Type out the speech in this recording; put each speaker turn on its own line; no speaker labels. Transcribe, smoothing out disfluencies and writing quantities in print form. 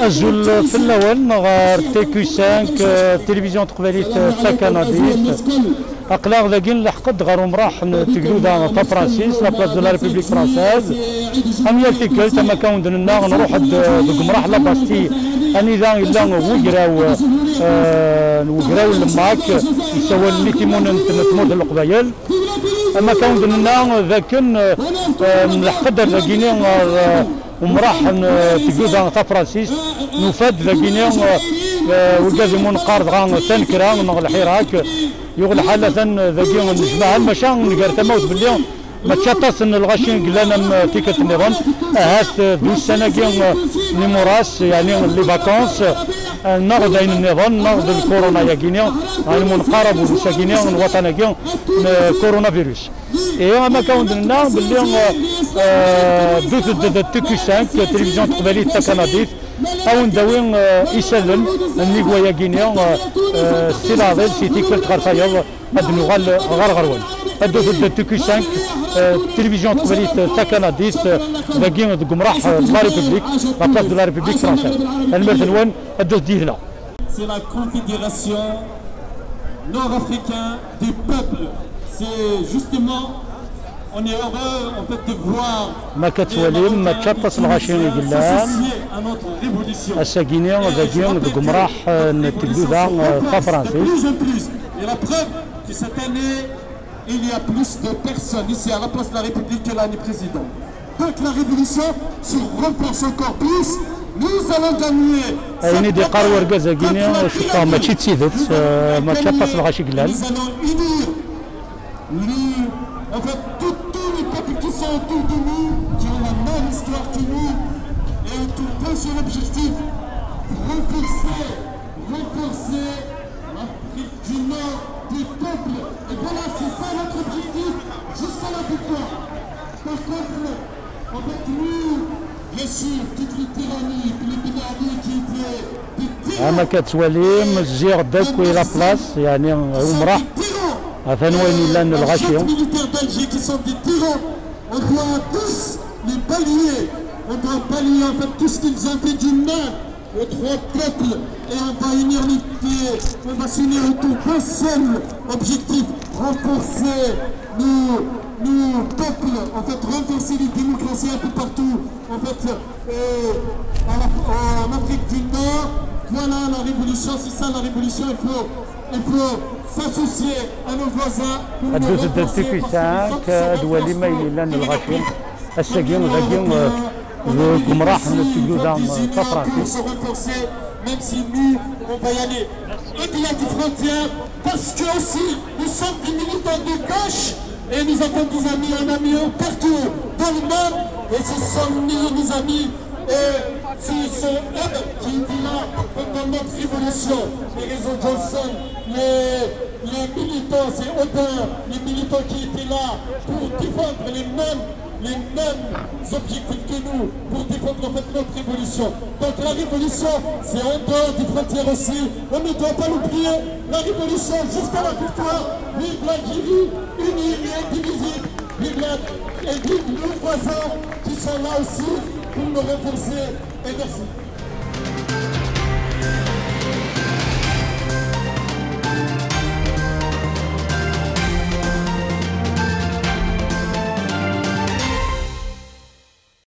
الزول في الاول غير تي كي 5 تلفزيون تقبليت سكناديس اقلاغ ذاكين لحقد غير مراح تقلودا تا فرانسيس لا بلاص دو لا ريبوبليك فرانسيز ام يالتيكل تما كون دنا نروح دوك مراح لا باستي اني ذا الا وقراو وقراو الماك يسوى الليتيمون تمود القبايل اما كون دنا ذاكن ملحقد ذاكيني ومراح تقلودا تا فرانسيس نفاد ذاكيني وكازيمون قارض غان تنكرا من الحراك يغل حالة ذاكي الجماعة المشان نقار تموت باليوم ما تشطس ان الغاشين قلانا تيكت النظام هات دوز سنة كي نيموراس يعني لي فاكونس ناخذ عين النظام ناخذ الكورونا ياكينيا يعني منقرب وساكينيا من الوطن كي كورونا فيروس اي اما كون لنا باليوم دوز تيكي 5 تلفزيون تقبلي تا كنديف او نداوي يسلم النيكوايا كينيا سيلاضيل سيتي كلت غرفايا هاد نوغال غرغروان هادو تيكي 5 تلفزيون تقبلي تا كنديف باكي قمراح لا ريبوبليك لا بلاص دو لا ريبوبليك فرانسيز المرتنوان هادو ديهلا.
C'est la confédération nord-africaine des peuples. C'est justement on est heureux en fait de voir
ما كتولي ما تشطس الغاشين قلان الساكينين ذاكين قمراح نتبدوها تا فرانسيس.
Et la preuve que cette année il y a plus de personnes ici à la place de la République que l'année précédente. Donc la révolution se renforce encore plus. Nous allons gagner.
أيني دي قارور كازاكيني شوفها ماشي تسيدت ما تشطس الغاشي قلان.
Nous allons unir en fait tous les peuples qui sont autour de nous, qui ont la même histoire que nous, et tout un seul objectif, renforcer l'Afrique du Nord des peuples. Et voilà, c'est ça notre objectif jusqu'à la victoire. Par contre, en fait, nous, bien sûr, toutes les tyrannies, les tyrannies qui étaient
أما كتولي مزيغ داك ولا بلاص يعني ومراح مثلا وين لان الغاشيون.
Les militaires belges qui sont des tyrans, on doit tous les balayer, on doit balayer en fait tout ce qu'ils ont fait du mal aux trois peuples et on va unir les pieds, on va s'unir autour d'un seul objectif, renforcer nos peuples, en fait renforcer les démocraties un peu partout, en fait en Afrique du Nord. Voilà la révolution, c'est ça la révolution, il faut s'associer à nos voisins pour nous renforcer.
تيكي 5 دولي ما يلان الغاشيون الساكين ذاكين قمراح نتبدوها تا فرانسيس.
Même si nous, on va y aller au-delà des frontières, parce que aussi, nous sommes des militants de gauche et nous avons des amis, un ami partout dans le monde, et ce sont nos amis, et ce sont eux qui étaient là pendant notre révolution. Les réseaux Johnson, les militants, c'est Audin, les militants qui étaient là pour défendre les mêmes objectifs que nous, pour défendre en fait notre révolution. Donc la révolution, c'est en dehors des frontières aussi. On ne doit pas l'oublier. La révolution jusqu'à la victoire. Vive l'Algérie, unie et indivisible. Et vive nos voisins qui sont là aussi pour nous renforcer. Et merci.